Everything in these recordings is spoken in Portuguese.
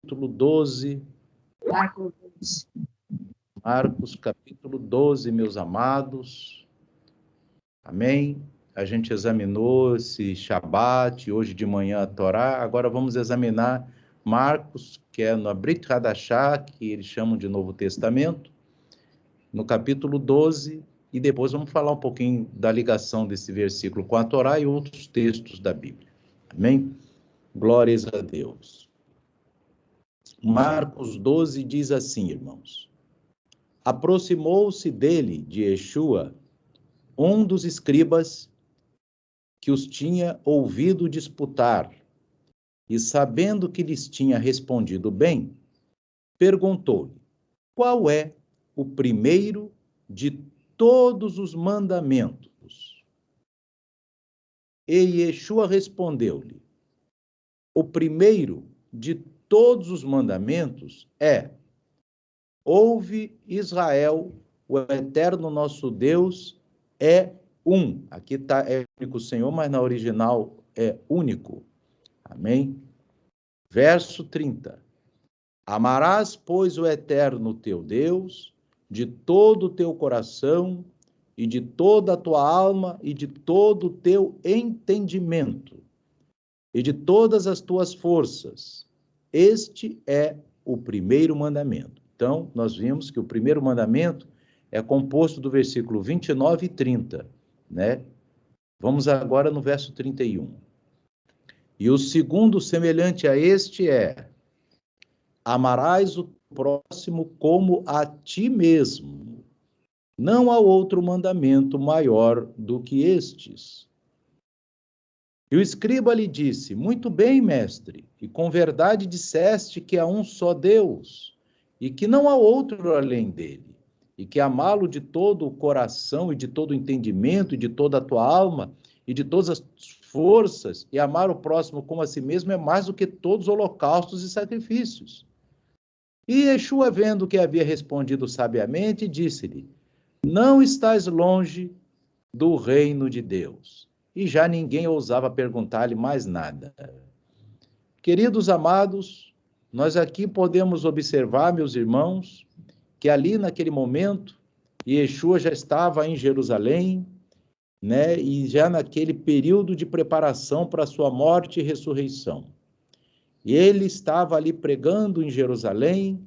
capítulo 12. Marcos, capítulo 12, meus amados. Amém? A gente examinou esse Shabat, hoje de manhã a Torá. Agora vamos examinar Marcos, que é no Brit Hadashah, que eles chamam de Novo Testamento, no capítulo 12, e depois vamos falar um pouquinho da ligação desse versículo com a Torá e outros textos da Bíblia. Amém? Glórias a Deus. Marcos 12 diz assim, irmãos: aproximou-se dele, de Yeshua, um dos escribas que os tinha ouvido disputar, e sabendo que lhes tinha respondido bem, perguntou-lhe: qual é o primeiro de todos os mandamentos? E Yeshua respondeu-lhe: o primeiro de todos os mandamentos é: ouve, Israel, o eterno nosso Deus é um. Aqui está é único Senhor, mas na original é único. Amém? Verso 30. Amarás, pois, o eterno teu Deus de todo o teu coração e de toda a tua alma e de todo o teu entendimento e de todas as tuas forças. Este é o primeiro mandamento. Então, nós vimos que o primeiro mandamento é composto do versículo 29 e 30, né? Vamos agora no verso 31. E o segundo, semelhante a este, é: amarás o próximo como a ti mesmo. Não há outro mandamento maior do que estes. E o escriba lhe disse: muito bem, mestre, e com verdade disseste que há um só Deus, e que não há outro além dele, e que amá-lo de todo o coração, e de todo o entendimento, e de toda a tua alma, e de todas as forças, e amar o próximo como a si mesmo é mais do que todos os holocaustos e sacrifícios. E Yeshua, vendo que havia respondido sabiamente, disse-lhe: não estás longe do reino de Deus. E já ninguém ousava perguntar-lhe mais nada. Queridos amados, nós aqui podemos observar, meus irmãos, que ali naquele momento, Yeshua já estava em Jerusalém, né, e já naquele período de preparação para a sua morte e ressurreição. E ele estava ali pregando em Jerusalém,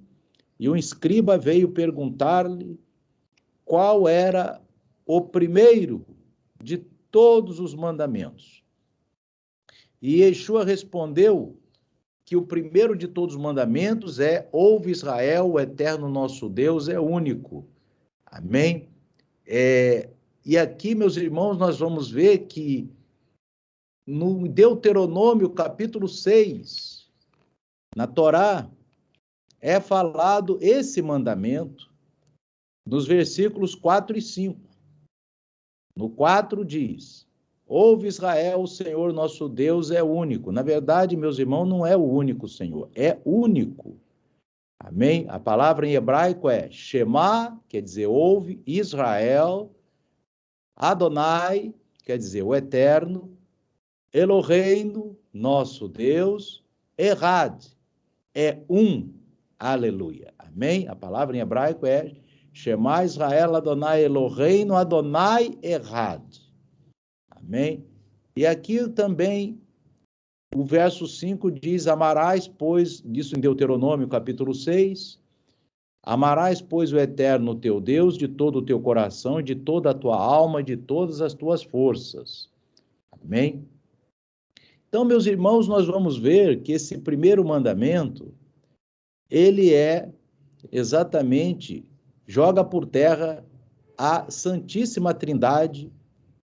e um escriba veio perguntar-lhe qual era o primeiro de todos os mandamentos. E Yeshua respondeu que o primeiro de todos os mandamentos é: ouve, Israel, o eterno nosso Deus é único. Amém? E aqui, meus irmãos, nós vamos ver que no Deuteronômio, capítulo 6, na Torá, é falado esse mandamento nos versículos 4 e 5. No 4 diz: ouve, Israel, o Senhor nosso Deus é único. Na verdade, meus irmãos, não é o único Senhor, é único. Amém? A palavra em hebraico é Shema, quer dizer ouve, Israel, Adonai, quer dizer o eterno, Eloheinu, nosso Deus, Erad, é um. Aleluia. Amém? A palavra em hebraico é Shema Israel, Adonai Eloheinu, Adonai Erad. Amém? E aqui também o verso 5 diz: amarás, pois, isso em Deuteronômio, capítulo 6, amarás, pois, o eterno teu Deus de todo o teu coração, de toda a tua alma, de todas as tuas forças. Amém? Então, meus irmãos, nós vamos ver que esse primeiro mandamento, ele é exatamente, joga por terra a Santíssima Trindade,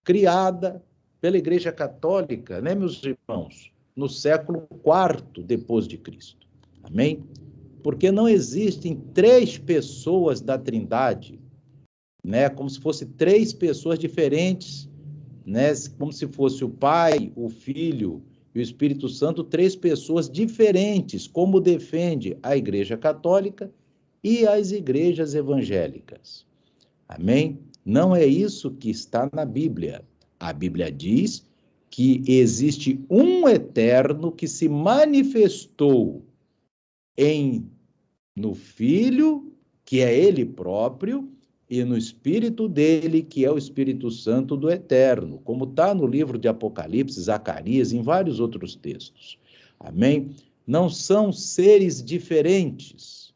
criada pela Igreja Católica, né, meus irmãos, no século IV depois de Cristo. Amém? Porque não existem três pessoas da Trindade, né, como se fossem três pessoas diferentes, né, como se fosse o Pai, o Filho e o Espírito Santo, três pessoas diferentes, como defende a Igreja Católica e as igrejas evangélicas. Amém? Não é isso que está na Bíblia. A Bíblia diz que existe um eterno que se manifestou no Filho, que é ele próprio, e no Espírito dele, que é o Espírito Santo do Eterno, como está no livro de Apocalipse, Zacarias, em vários outros textos. Amém? Não são seres diferentes.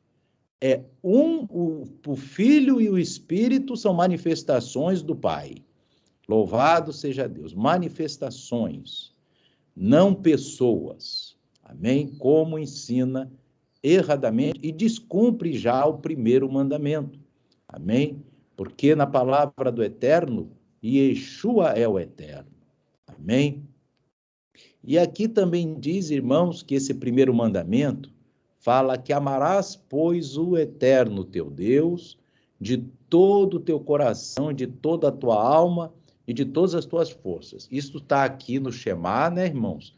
O Filho e o Espírito são manifestações do Pai. Louvado seja Deus. Manifestações, não pessoas. Amém? Como ensina erradamente e descumpre já o primeiro mandamento. Amém? Porque na palavra do Eterno, Yeshua é o Eterno. Amém? E aqui também diz, irmãos, que esse primeiro mandamento fala que amarás, pois, o Eterno teu Deus, de todo o teu coração, de toda a tua alma e de todas as tuas forças. Isso está aqui no Shema, né, irmãos?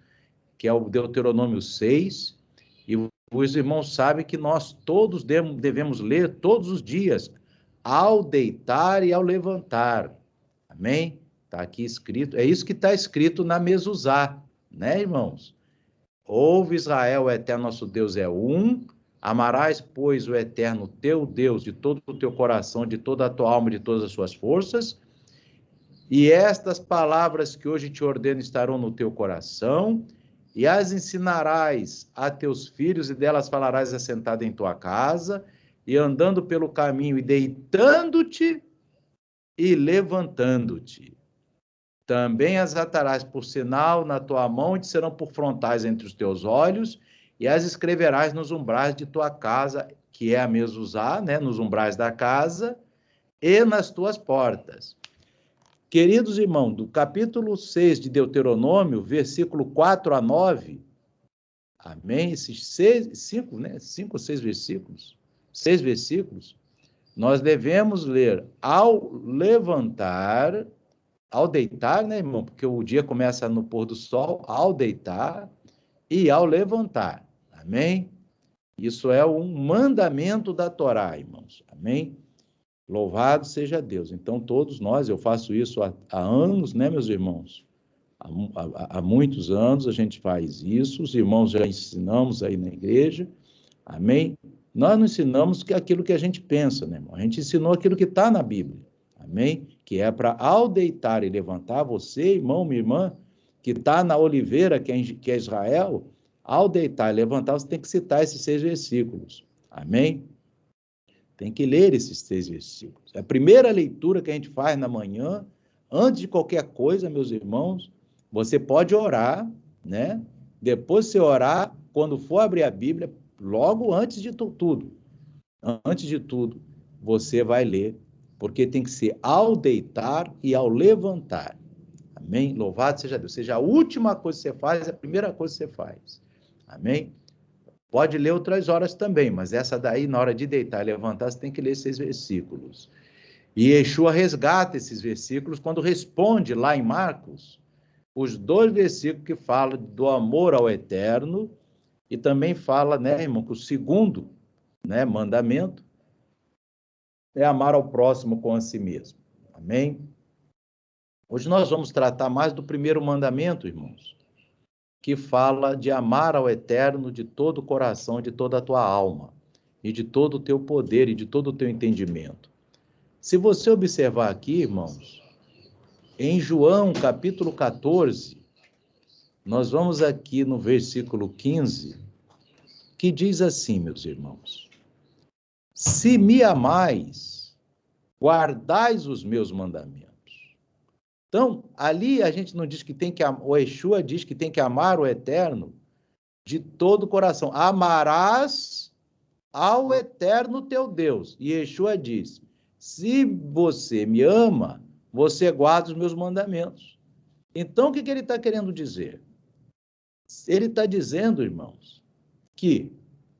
Que é o Deuteronômio 6, e os irmãos sabem que nós todos devemos ler todos os dias, ao deitar e ao levantar. Amém? Está aqui escrito, é isso que está escrito na Mezuzá, né, irmãos? Ouve Israel, o Eterno nosso Deus é um, amarás, pois, o Eterno teu Deus de todo o teu coração, de toda a tua alma, de todas as suas forças, e estas palavras que hoje te ordeno estarão no teu coração, e as ensinarás a teus filhos, e delas falarás assentado em tua casa, e andando pelo caminho, e deitando-te, e levantando-te. Também as atarás por sinal na tua mão, e te serão por frontais entre os teus olhos, e as escreverás nos umbrais de tua casa, que é a mezuzá, né, nos umbrais da casa, e nas tuas portas. Queridos irmãos, do capítulo 6 de Deuteronômio, versículo 4 a 9, amém? Esses 5 ou 6 versículos, 6 versículos, nós devemos ler ao levantar, ao deitar, né, irmão? Porque o dia começa no pôr do sol, ao deitar e ao levantar, amém? Isso é um mandamento da Torá, irmãos, amém? Louvado seja Deus. Então, todos nós, eu faço isso há anos, né, meus irmãos? Há muitos anos a gente faz isso, os irmãos já ensinamos aí na igreja, amém? Nós não ensinamos aquilo que a gente pensa, né, irmão? A gente ensinou aquilo que está na Bíblia, amém? Que é para, ao deitar e levantar, você, irmão, minha irmã, que está na oliveira, que é Israel, ao deitar e levantar, você tem que citar esses 6 versículos, amém? Tem que ler esses 6 versículos. É a primeira leitura que a gente faz na manhã, antes de qualquer coisa, meus irmãos, você pode orar, né? Depois de você orar, quando for abrir a Bíblia, logo antes de tudo, você vai ler, porque tem que ser ao deitar e ao levantar. Amém? Louvado seja Deus. Ou seja, a última coisa que você faz é a primeira coisa que você faz. Amém? Pode ler outras horas também, mas essa daí, na hora de deitar e levantar, você tem que ler esses versículos. E Yeshua resgata esses versículos quando responde lá em Marcos, os 2 versículos que falam do amor ao Eterno, e também fala, né, irmão, que o segundo, né, mandamento é amar ao próximo com a si mesmo. Amém? Hoje nós vamos tratar mais do primeiro mandamento, irmãos, que fala de amar ao Eterno de todo o coração, de toda a tua alma, e de todo o teu poder, e de todo o teu entendimento. Se você observar aqui, irmãos, em João, capítulo 14, nós vamos aqui no versículo 15, que diz assim, meus irmãos: se me amais, guardais os meus mandamentos. Então, ali a gente não diz que tem que, o Yeshua diz que tem que amar o Eterno de todo o coração. Amarás ao Eterno teu Deus. E Yeshua diz: se você me ama, você guarda os meus mandamentos. Então, o que ele está querendo dizer? Ele está dizendo, irmãos, que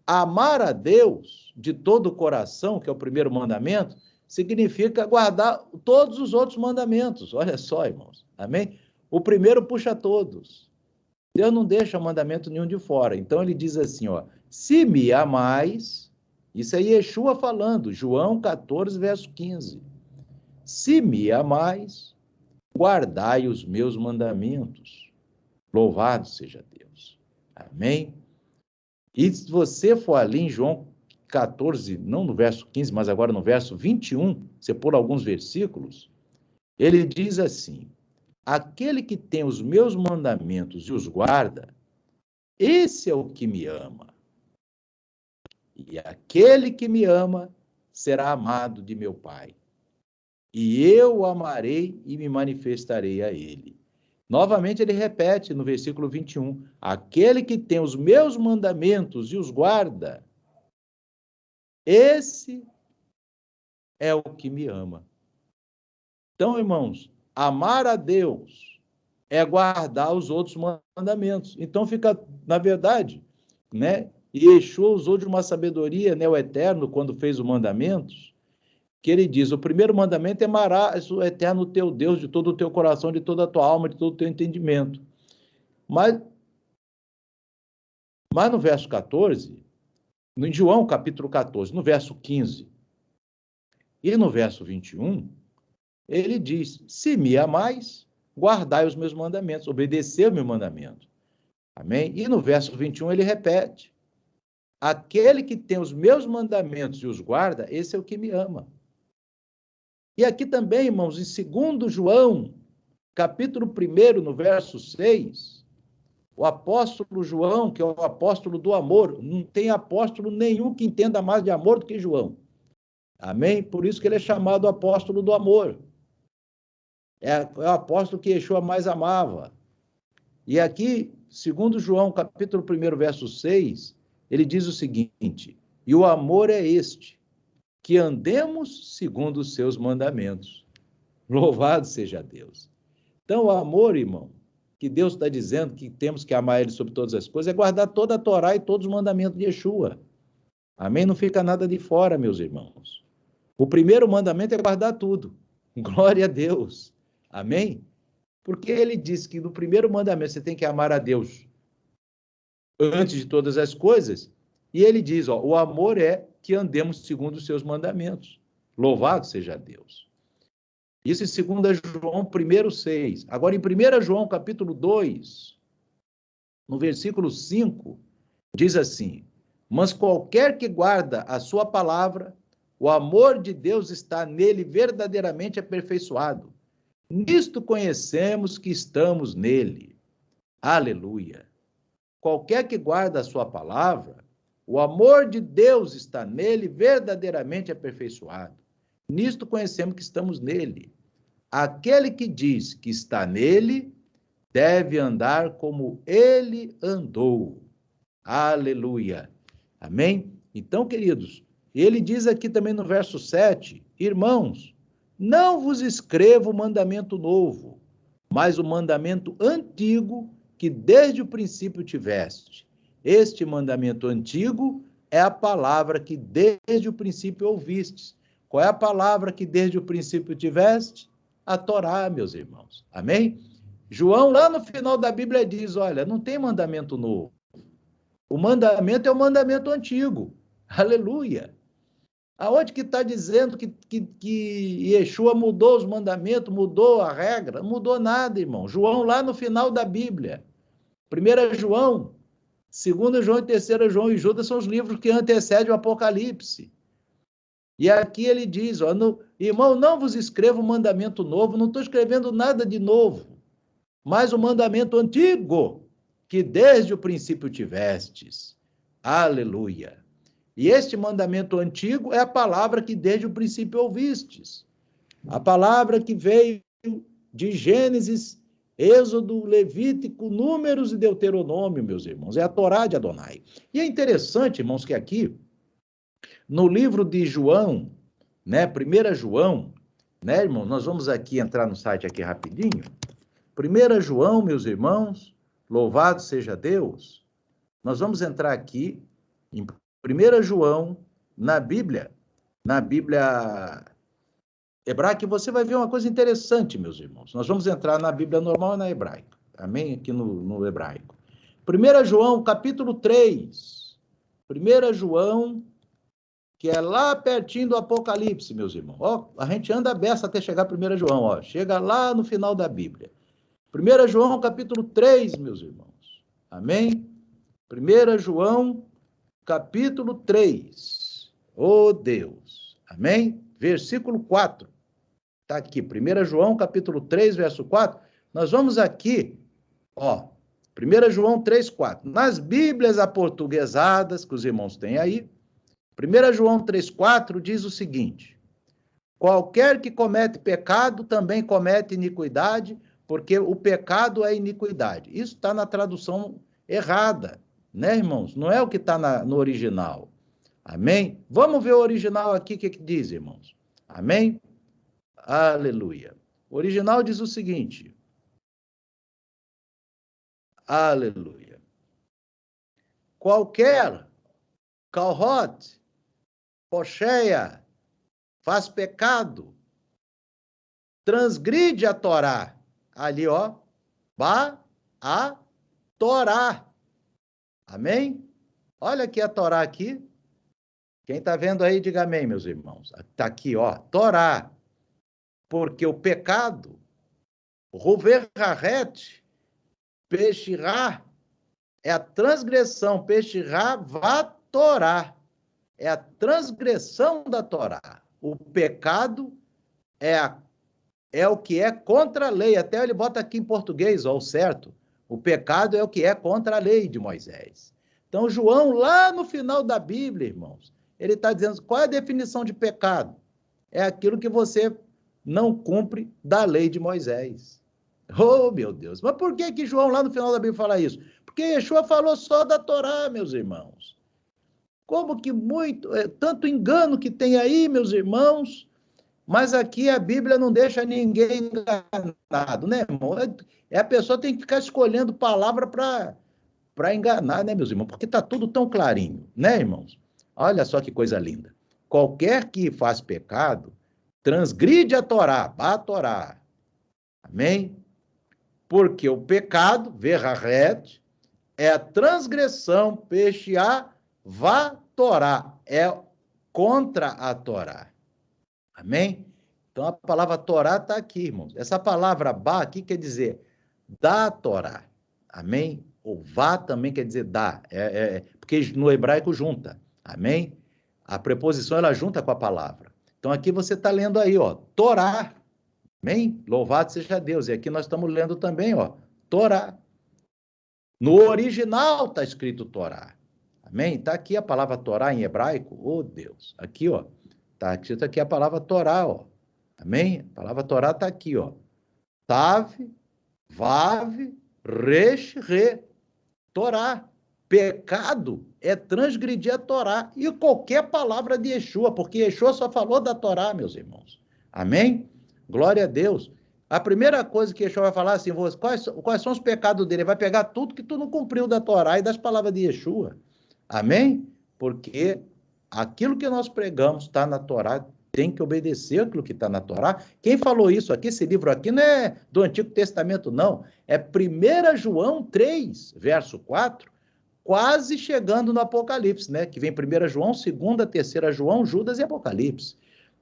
amar a Deus de todo o coração, que é o primeiro mandamento, significa guardar todos os outros mandamentos. Olha só, irmãos. Amém? O primeiro puxa todos. Deus não deixa mandamento nenhum de fora. Então ele diz assim, ó: se me amais, isso é Yeshua falando, João 14, verso 15. Se me amais, guardai os meus mandamentos. Louvado seja Deus. Amém? E se você for ali em João 14, não no verso 15, mas agora no verso 21, você pôr alguns versículos, ele diz assim: aquele que tem os meus mandamentos e os guarda, esse é o que me ama. E aquele que me ama será amado de meu Pai. E eu o amarei e me manifestarei a ele. Novamente ele repete no versículo 21, aquele que tem os meus mandamentos e os guarda, esse é o que me ama. Então, irmãos, amar a Deus é guardar os outros mandamentos. Então fica, na verdade, né? E Yeshua usou de uma sabedoria, né, o Eterno, quando fez os mandamentos, que ele diz, o primeiro mandamento é amarás o Eterno teu Deus de todo o teu coração, de toda a tua alma, de todo o teu entendimento. Mas no verso 14, em João capítulo 14, no verso 15 e no verso 21, ele diz, se me amais, guardai os meus mandamentos, obedecei o meu mandamento. Amém? E no verso 21 ele repete, aquele que tem os meus mandamentos e os guarda, esse é o que me ama. E aqui também, irmãos, em 2 João, capítulo 1, no verso 6, o apóstolo João, que é o apóstolo do amor, não tem apóstolo nenhum que entenda mais de amor do que João. Amém? Por isso que ele é chamado apóstolo do amor. É o apóstolo que Yeshua mais amava. E aqui, 2 João, capítulo 1, verso 6, ele diz o seguinte, e o amor é este, que andemos segundo os seus mandamentos. Louvado seja Deus. Então, o amor, irmão, que Deus está dizendo que temos que amar Ele sobre todas as coisas, é guardar toda a Torá e todos os mandamentos de Yeshua. Amém? Não fica nada de fora, meus irmãos. O primeiro mandamento é guardar tudo. Glória a Deus. Amém? Porque ele diz que no primeiro mandamento você tem que amar a Deus antes de todas as coisas. E ele diz, ó, o amor é que andemos segundo os seus mandamentos. Louvado seja Deus. Isso em 2 João 1,6. Agora, em 1 João, capítulo 2, no versículo 5, diz assim, mas qualquer que guarda a sua palavra, o amor de Deus está nele verdadeiramente aperfeiçoado. Nisto conhecemos que estamos nele. Aleluia. Qualquer que guarda a sua palavra, o amor de Deus está nele verdadeiramente aperfeiçoado. Nisto conhecemos que estamos nele. Aquele que diz que está nele, deve andar como ele andou. Aleluia. Amém? Então, queridos, ele diz aqui também no verso 7, irmãos, não vos escrevo mandamento novo, mas o mandamento antigo que desde o princípio tiveste. Este mandamento antigo é a palavra que desde o princípio ouvistes. Qual é a palavra que desde o princípio tiveste? A Torá, meus irmãos. Amém? João, lá no final da Bíblia, diz, olha, não tem mandamento novo. O mandamento é o mandamento antigo. Aleluia. Aonde que está dizendo que Yeshua mudou os mandamentos, mudou a regra? Não mudou nada, irmão. João, lá no final da Bíblia. 1 João, 2 João e 3 João e Judas são os livros que antecedem o Apocalipse. E aqui ele diz, ó, irmão, não vos escrevo um mandamento novo, não estou escrevendo nada de novo, mas o mandamento antigo, que desde o princípio tivestes. Aleluia. E este mandamento antigo é a palavra que desde o princípio ouvistes. A palavra que veio de Gênesis, Êxodo, Levítico, Números e Deuteronômio, meus irmãos. É a Torá de Adonai. E é interessante, irmãos, que aqui, no livro de João, né, 1 João, né, irmãos, nós vamos aqui entrar no site aqui rapidinho. 1 João, meus irmãos, louvado seja Deus. Nós vamos entrar aqui em 1 João, na Bíblia hebraica, e você vai ver uma coisa interessante, meus irmãos. Nós vamos entrar na Bíblia normal e na hebraica. Amém? Aqui no hebraico. 1 João, capítulo 3. 1 João, que é lá pertinho do Apocalipse, meus irmãos. Ó, a gente anda a beça até chegar a 1 João, ó. Chega lá no final da Bíblia. 1 João, capítulo 3, meus irmãos. Amém? 1 João, capítulo 3. Oh, Deus. Amém? Versículo 4. Está aqui, 1 João, capítulo 3, verso 4. Nós vamos aqui, ó, 1 João 3, 4. Nas Bíblias aportuguesadas, que os irmãos têm aí, 1 João 3, 4 diz o seguinte: qualquer que comete pecado também comete iniquidade, porque o pecado é iniquidade. Isso está na tradução errada, né, irmãos? Não é o que está no original. Amém? Vamos ver o original aqui, o que diz, irmãos? Amém? Aleluia. O original diz o seguinte. Aleluia. Qualquer calhot, pocheia, faz pecado, transgride a Torá. Ali, ó, a Torá. Amém? Olha aqui a Torá aqui. Quem está vendo aí, diga amém, meus irmãos. Está aqui, ó, Torá. Porque o pecado, Ruverharet, Peshirá, é a transgressão, Peshirá, vá Torá. É a transgressão da Torá. O pecado é o que é contra a lei. Até ele bota aqui em português, ó, o certo. O pecado é o que é contra a lei de Moisés. Então, João, lá no final da Bíblia, irmãos, ele está dizendo qual é a definição de pecado? É aquilo que você não cumpre da lei de Moisés. Oh, meu Deus! Mas por que João, lá no final da Bíblia, fala isso? Porque Yeshua falou só da Torá, meus irmãos. Como que tanto engano que tem aí, meus irmãos, mas aqui a Bíblia não deixa ninguém enganado, né, irmão? A pessoa tem que ficar escolhendo palavra para enganar, né, meus irmãos? Porque está tudo tão clarinho, né, irmãos? Olha só que coisa linda. Qualquer que faz pecado, transgride a Torá. Amém? Porque o pecado, verraret, é a transgressão, peixear, vá Torá, é contra a Torá. Amém? Então a palavra Torá está aqui, irmãos. Essa palavra ba aqui quer dizer da Torá. Amém? Ou vá também quer dizer dá. Porque no hebraico junta. Amém? A preposição ela junta com a palavra. Então aqui você está lendo aí, ó, Torá. Amém? Louvado seja Deus. E aqui nós estamos lendo também, ó, Torá. No original está escrito Torá. Amém? Está aqui a palavra Torá em hebraico. Oh, Deus. Aqui, ó. Está escrito aqui a palavra Torá, ó. Amém? A palavra Torá está aqui, ó. Tav, Vav, Resh, Re. Torá. Pecado é transgredir a Torá. E qualquer palavra de Yeshua, porque Yeshua só falou da Torá, meus irmãos. Amém? Glória a Deus. A primeira coisa que Yeshua vai falar assim, quais são os pecados dele? Ele vai pegar tudo que tu não cumpriu da Torá e das palavras de Yeshua. Amém? Porque aquilo que nós pregamos está na Torá, tem que obedecer aquilo que está na Torá. Quem falou isso aqui, esse livro aqui, não é do Antigo Testamento, não. É 1 João 3, verso 4, quase chegando no Apocalipse, né? Que vem 1 João, 2ª, 3ª João, Judas e Apocalipse.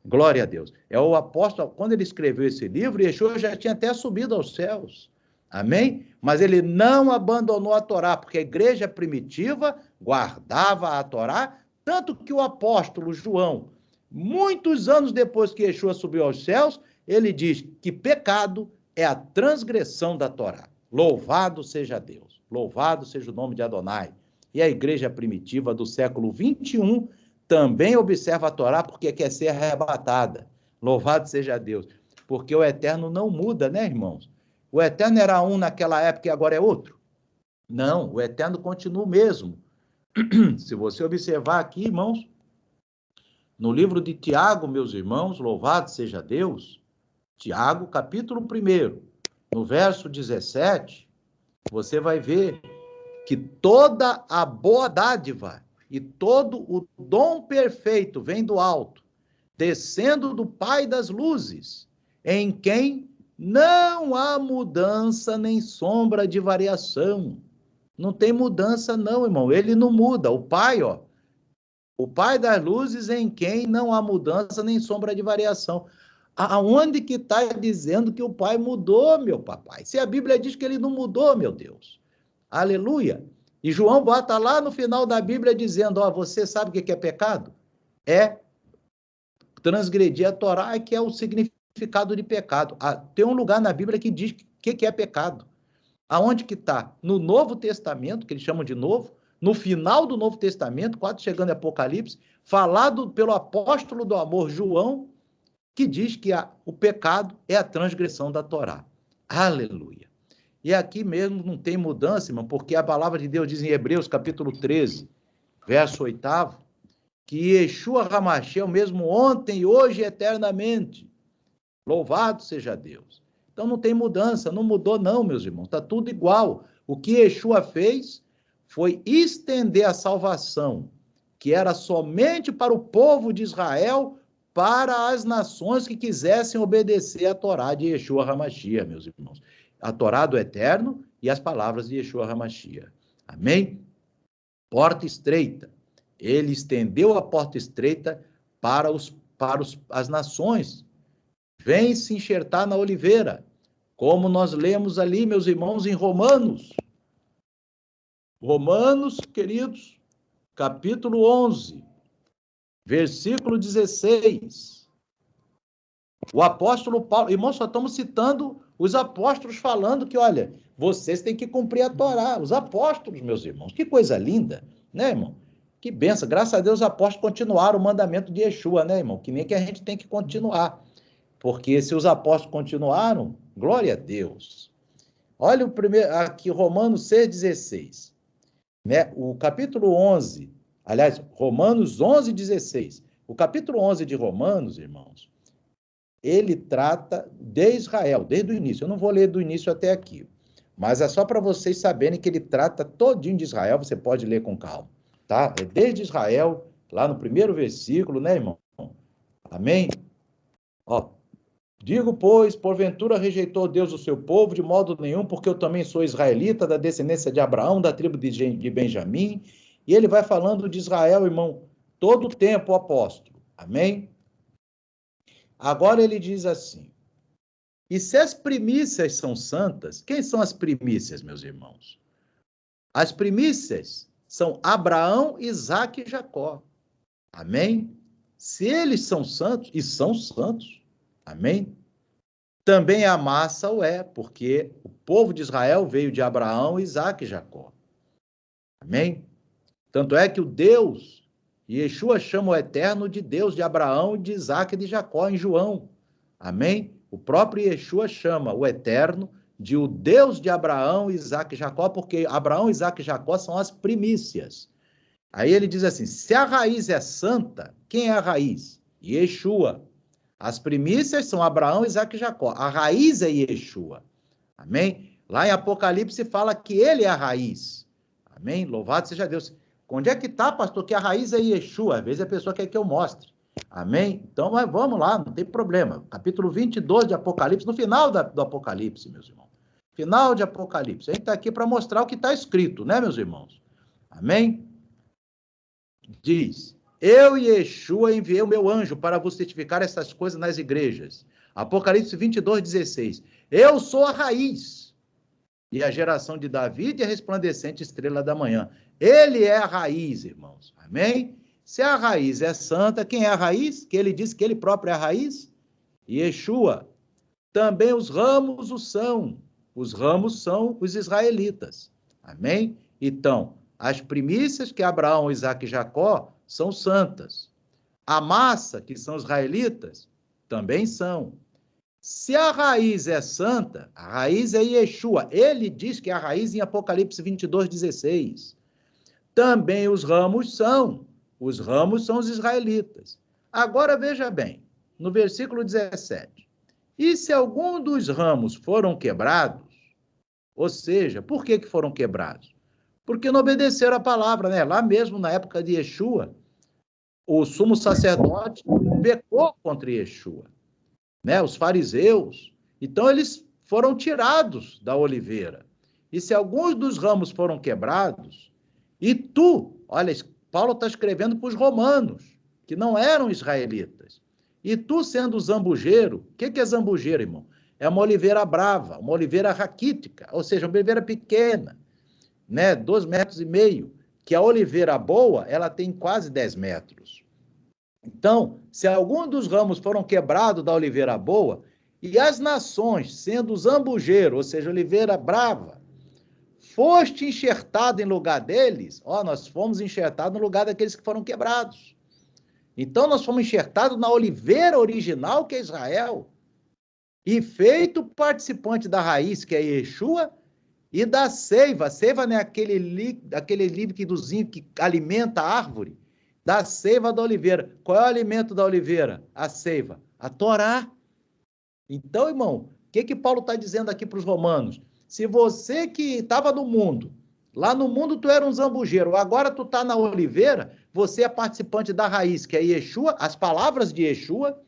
Glória a Deus. É o apóstolo, quando ele escreveu esse livro, Yeshua já tinha até subido aos céus. Amém? Mas ele não abandonou a Torá, porque a igreja primitiva guardava a Torá, tanto que o apóstolo João, muitos anos depois que Yeshua subiu aos céus, ele diz que pecado é a transgressão da Torá. Louvado seja Deus. Louvado seja o nome de Adonai. E a igreja primitiva do século 21 também observa a Torá porque quer ser arrebatada. Louvado seja Deus. Porque o eterno não muda, né, irmãos? O eterno era um naquela época e agora é outro? Não, o eterno continua o mesmo. Se você observar aqui, irmãos, no livro de Tiago, meus irmãos, louvado seja Deus, Tiago, capítulo 1, no verso 17, você vai ver que toda a boa dádiva e todo o dom perfeito vem do alto, descendo do Pai das luzes, em quem não há mudança nem sombra de variação. Não tem mudança não, irmão. Ele não muda. O Pai, ó, o Pai das luzes em quem não há mudança nem sombra de variação. Aonde que está dizendo que o Pai mudou, meu papai? Se a Bíblia diz que ele não mudou, meu Deus. Aleluia. E João bota lá no final da Bíblia dizendo, ó, você sabe o que é pecado? É transgredir a Torá, que é o significado de pecado. Tem um lugar na Bíblia que diz o que é pecado. Aonde que está? No Novo Testamento, que eles chamam de Novo, no final do Novo Testamento, quase chegando em Apocalipse, falado pelo apóstolo do amor João, que diz que o pecado é a transgressão da Torá. Aleluia. E aqui mesmo não tem mudança, irmão, porque a palavra de Deus diz em Hebreus, capítulo 13, verso 8, que Yeshua HaMashiach é o mesmo ontem, hoje e eternamente. Louvado seja Deus. Então não tem mudança, não mudou não, meus irmãos, está tudo igual. O que Yeshua fez foi estender a salvação, que era somente para o povo de Israel, para as nações que quisessem obedecer a Torá de Yeshua HaMashiach, meus irmãos. A Torá do Eterno e as palavras de Yeshua HaMashiach. Amém? Porta estreita. Ele estendeu a porta estreita para as nações. Vem se enxertar na oliveira, como nós lemos ali, meus irmãos, em Romanos. Romanos, queridos, capítulo 11, versículo 16. O apóstolo Paulo, irmãos, só estamos citando os apóstolos falando que, olha, vocês têm que cumprir a Torá. Os apóstolos, meus irmãos, que coisa linda, né, irmão? Que benção, graças a Deus os apóstolos continuaram o mandamento de Yeshua, né, irmão? Que nem que a gente tem que continuar. Porque se os apóstolos continuaram, glória a Deus. Olha o primeiro, aqui, Romanos 6,16. Né? O capítulo 11, aliás, Romanos 11,16. O capítulo 11 de Romanos, irmãos, ele trata de Israel, desde o início. Eu não vou ler do início até aqui, mas é só para vocês saberem que ele trata todinho de Israel, você pode ler com calma, tá? É desde Israel, lá no primeiro versículo, né, irmão? Amém? Ó. Digo, pois, porventura rejeitou Deus o seu povo de modo nenhum, porque eu também sou israelita, da descendência de Abraão, da tribo de Benjamim. E ele vai falando de Israel, irmão, todo o tempo, o apóstolo. Amém? Agora ele diz assim, e se as primícias são santas, quem são as primícias, meus irmãos? As primícias são Abraão, Isaque e Jacó. Amém? Se eles são santos, e são santos, amém? Também a massa o é, porque o povo de Israel veio de Abraão, Isaque e Jacó. Amém? Tanto é que o Deus, Yeshua chama o Eterno de Deus de Abraão, de Isaque e de Jacó, em João. Amém? O próprio Yeshua chama o Eterno de o Deus de Abraão, Isaque e Jacó, porque Abraão, Isaque e Jacó são as primícias. Aí ele diz assim, se a raiz é santa, quem é a raiz? Yeshua. As primícias são Abraão, Isaque e Jacó. A raiz é Yeshua. Amém? Lá em Apocalipse fala que ele é a raiz. Amém? Louvado seja Deus. Onde é que está, pastor? Que a raiz é Yeshua. Às vezes a pessoa quer que eu mostre. Amém? Então, mas vamos lá, não tem problema. Capítulo 22 de Apocalipse, no final do Apocalipse, meus irmãos. Final de Apocalipse. A gente está aqui para mostrar o que está escrito, né, meus irmãos? Amém? Diz, eu, Yeshua, enviei o meu anjo para vos testificar essas coisas nas igrejas. Apocalipse 22, 16. Eu sou a raiz e a geração de Davi e a resplandecente estrela da manhã. Ele é a raiz, irmãos. Amém? Se a raiz é santa, quem é a raiz? Que ele disse que ele próprio é a raiz? Yeshua. Também os ramos o são. Os ramos são os israelitas. Amém? Então, as primícias que Abraão, Isaque e Jacó são santas. A massa, que são os israelitas, também são. Se a raiz é santa, a raiz é Yeshua. Ele diz que é a raiz em Apocalipse 22, 16. Também os ramos são. Os ramos são os israelitas. Agora veja bem, no versículo 17. E se algum dos ramos foram quebrados, ou seja, por que foram quebrados? Porque não obedeceram a palavra, né? Lá mesmo, na época de Yeshua, o sumo sacerdote pecou contra Yeshua, né? Os fariseus. Então, eles foram tirados da oliveira. E se alguns dos ramos foram quebrados, e tu, olha, Paulo está escrevendo para os romanos, que não eram israelitas, e tu sendo zambujeiro, o que é zambujeiro, irmão? É uma oliveira brava, uma oliveira raquítica, ou seja, uma oliveira pequena. né, 2,5 metros, que a oliveira boa, ela tem quase 10 metros. Então, se algum dos ramos foram quebrados da oliveira boa, e as nações, sendo os zambujeiros, ou seja, oliveira brava, foste enxertado em lugar deles, nós fomos enxertados no lugar daqueles que foram quebrados. Então, nós fomos enxertados na oliveira original, que é Israel, e feito participante da raiz, que é Yeshua, e da seiva. A seiva não é aquele líquidozinho que alimenta a árvore, da seiva da oliveira. Qual é o alimento da oliveira? A seiva. A Torá. Então, irmão, o que Paulo está dizendo aqui para os romanos? Se você que estava no mundo, lá no mundo tu era um zambujeiro, agora tu está na oliveira, você é participante da raiz, que é Yeshua, as palavras de Yeshua.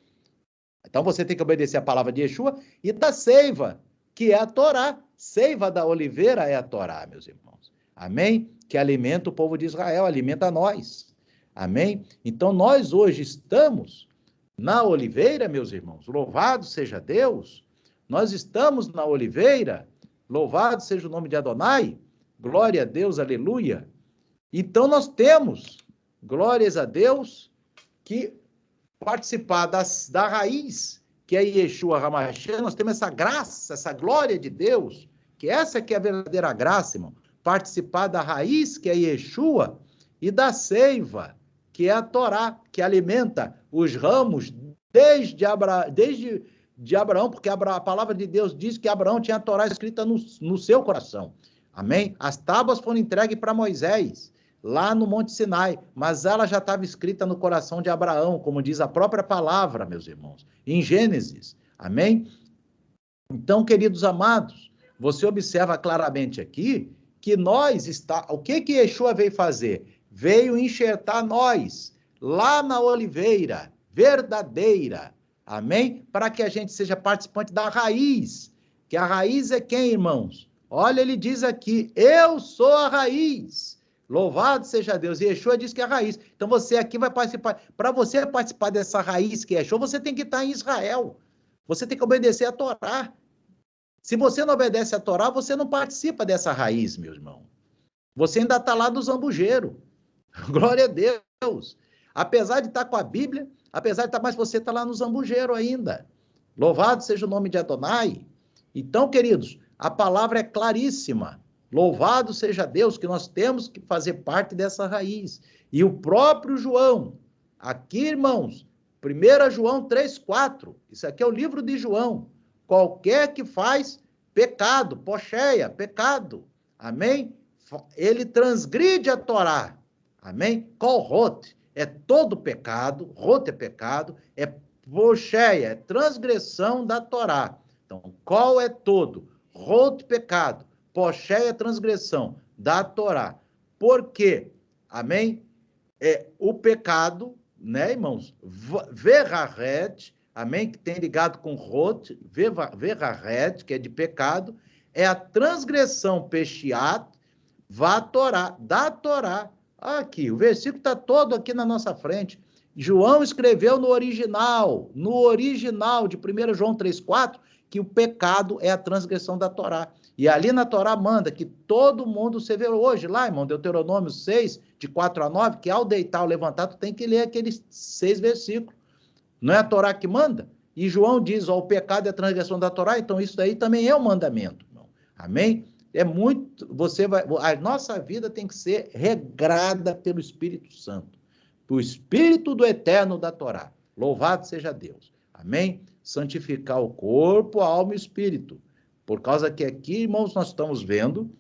Então você tem que obedecer a palavra de Yeshua, e da seiva, que é a Torá. Seiva da oliveira é a Torá, meus irmãos. Amém? Que alimenta o povo de Israel, alimenta nós. Amém? Então nós hoje estamos na oliveira, meus irmãos. Louvado seja Deus. Nós estamos na oliveira. Louvado seja o nome de Adonai. Glória a Deus, aleluia. Então nós temos, glórias a Deus, que participar da raiz, que é Yeshua HaMashiach. Nós temos essa graça, essa glória de Deus, que essa que é a verdadeira graça, irmão. Participar da raiz, que é Yeshua, e da seiva, que é a Torá, que alimenta os ramos desde Abraão, porque a palavra de Deus diz que Abraão tinha a Torá escrita no seu coração. Amém? As tábuas foram entregues para Moisés, lá no Monte Sinai, mas ela já estava escrita no coração de Abraão, como diz a própria palavra, meus irmãos, em Gênesis. Amém? Então, queridos amados, você observa claramente aqui que o que Yeshua veio fazer? Veio enxertar nós lá na oliveira verdadeira. Amém? Para que a gente seja participante da raiz. Que a raiz é quem, irmãos? Olha, ele diz aqui, eu sou a raiz. Louvado seja Deus. E Yeshua diz que é a raiz. Então você aqui vai participar. Para você participar dessa raiz que é Yeshua, você tem que estar em Israel. Você tem que obedecer a Torá. Se você não obedece a Torá, você não participa dessa raiz, meu irmão. Você ainda está lá do zambujeiro. Glória a Deus. Apesar de estar com a Bíblia, mas você está lá no zambujeiro ainda. Louvado seja o nome de Adonai. Então, queridos, a palavra é claríssima. Louvado seja Deus, que nós temos que fazer parte dessa raiz. E o próprio João, aqui, irmãos, 1 João 3,4, isso aqui é o livro de João. Qualquer que faz pecado, pocheia, pecado, amém? Ele transgride a Torá, amém? Kolhot é todo pecado, rot é pecado, é pocheia, é transgressão da Torá. Então, qual é todo? Rot, pecado, pocheia, transgressão da Torá. Por quê? Amém? O pecado, né, irmãos? Verharet, amém? Que tem ligado com rot, verharet, que é de pecado, é a transgressão pechiat, Torá, da Torá. Aqui, o versículo está todo aqui na nossa frente. João escreveu no original de 1 João 3,4, que o pecado é a transgressão da Torá. E ali na Torá manda que todo mundo, você vê hoje lá, irmão, Deuteronômio 6, de 4 a 9, que ao deitar ou levantar, tu tem que ler aqueles 6 versículos. Não é a Torá que manda? E João diz, o pecado é a transgressão da Torá, então isso daí também é um mandamento, irmão. Amém? A nossa vida tem que ser regrada pelo Espírito Santo, o Espírito do Eterno da Torá. Louvado seja Deus. Amém? Santificar o corpo, a alma e o espírito. Por causa que aqui, irmãos, nós estamos vendo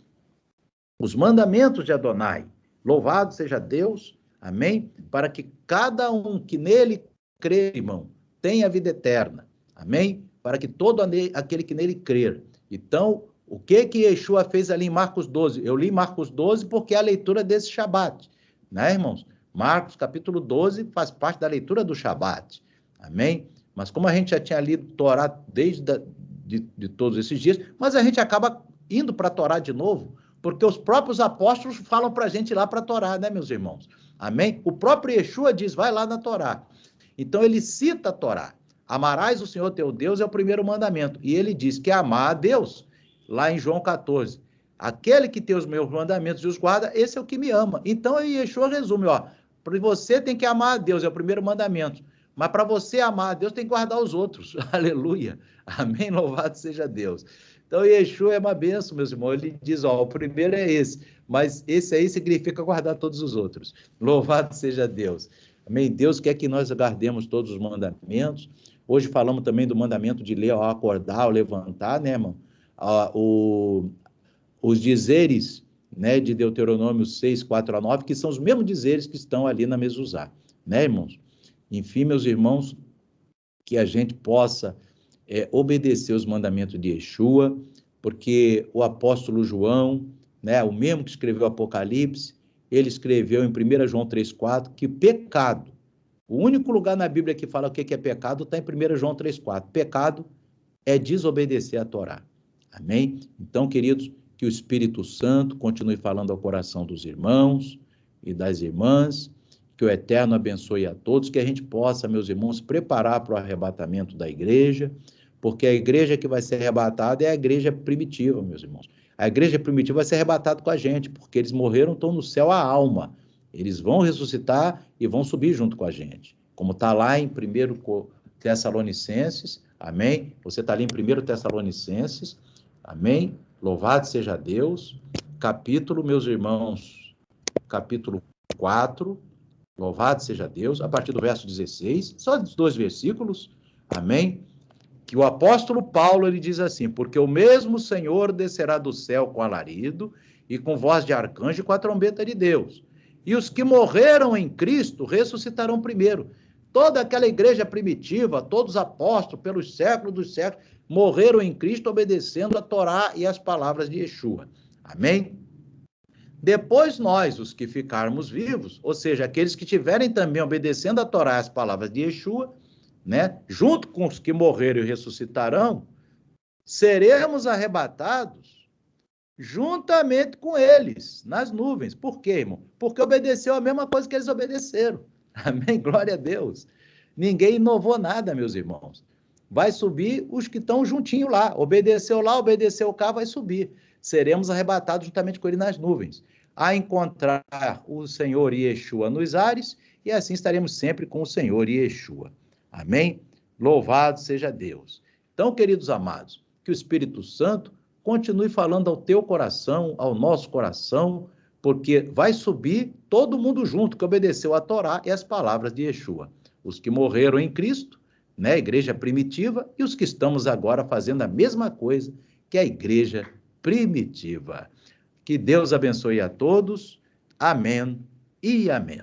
os mandamentos de Adonai. Louvado seja Deus. Amém? Para que cada um que nele crê, irmão, tenha vida eterna. Amém? Para que todo aquele que nele crer. Então, o que Yeshua fez ali em Marcos 12? Eu li Marcos 12 porque é a leitura desse Shabat, né, irmãos? Marcos capítulo 12 faz parte da leitura do Shabat, amém? Mas como a gente já tinha lido Torá desde de todos esses dias, mas a gente acaba indo para a Torá de novo, porque os próprios apóstolos falam para a gente ir lá para a Torá, né, meus irmãos? Amém? O próprio Yeshua diz, vai lá na Torá. Então ele cita a Torá. Amarás o Senhor teu Deus é o primeiro mandamento. E ele diz que amar a Deus, lá em João 14. Aquele que tem os meus mandamentos e os guarda, esse é o que me ama. Então, Yeshua resume, ó, para você tem que amar a Deus, é o primeiro mandamento. Mas para você amar a Deus, tem que guardar os outros. Aleluia. Amém? Louvado seja Deus. Então, Yeshua é uma bênção, meus irmãos. Ele diz, ó, o primeiro é esse, mas esse aí significa guardar todos os outros. Louvado seja Deus. Amém? Deus quer que nós guardemos todos os mandamentos. Hoje falamos também do mandamento de ler ao acordar, ao levantar, né, irmão? Os dizeres, né, de Deuteronômio 6, 4 a 9, que são os mesmos dizeres que estão ali na Mezuzá, né, irmãos? Enfim, meus irmãos, que a gente possa obedecer os mandamentos de Yeshua, porque o apóstolo João, né, o mesmo que escreveu o Apocalipse, ele escreveu em 1 João 3,4 que pecado, o único lugar na Bíblia que fala o que é pecado está em 1 João 3,4. Pecado é desobedecer a Torá. Amém? Então, queridos, que o Espírito Santo continue falando ao coração dos irmãos e das irmãs, que o Eterno abençoe a todos, que a gente possa, meus irmãos, preparar para o arrebatamento da igreja, porque a igreja que vai ser arrebatada é a igreja primitiva, meus irmãos. A igreja primitiva vai ser arrebatada com a gente, porque eles morreram, estão no céu a alma. Eles vão ressuscitar e vão subir junto com a gente. Como está lá em 1 Tessalonicenses, amém? Você está ali em 1 Tessalonicenses, amém? Louvado seja Deus. Capítulo, meus irmãos, capítulo 4, louvado seja Deus, a partir do verso 16, só os 2 versículos, amém? Que o apóstolo Paulo, ele diz assim, porque o mesmo Senhor descerá do céu com alarido e com voz de arcanjo e com a trombeta de Deus. E os que morreram em Cristo ressuscitarão primeiro. Toda aquela igreja primitiva, todos os apóstolos, pelos séculos dos séculos, morreram em Cristo obedecendo a Torá e as palavras de Yeshua. Amém? Depois nós, os que ficarmos vivos, ou seja, aqueles que estiverem também obedecendo a Torá e as palavras de Yeshua, né, junto com os que morreram e ressuscitarão, seremos arrebatados juntamente com eles, nas nuvens. Por quê, irmão? Porque obedeceu a mesma coisa que eles obedeceram. Amém? Glória a Deus. Ninguém inovou nada, meus irmãos. Vai subir os que estão juntinho lá. Obedeceu lá, obedeceu cá, vai subir. Seremos arrebatados juntamente com ele nas nuvens, a encontrar o Senhor Yeshua nos ares, e assim estaremos sempre com o Senhor Yeshua. Amém? Louvado seja Deus. Então, queridos amados, que o Espírito Santo continue falando ao teu coração, ao nosso coração, porque vai subir todo mundo junto que obedeceu a Torá e as palavras de Yeshua. Os que morreram em Cristo, né, a igreja primitiva, e os que estamos agora fazendo a mesma coisa que a igreja primitiva. Que Deus abençoe a todos. Amém e amém.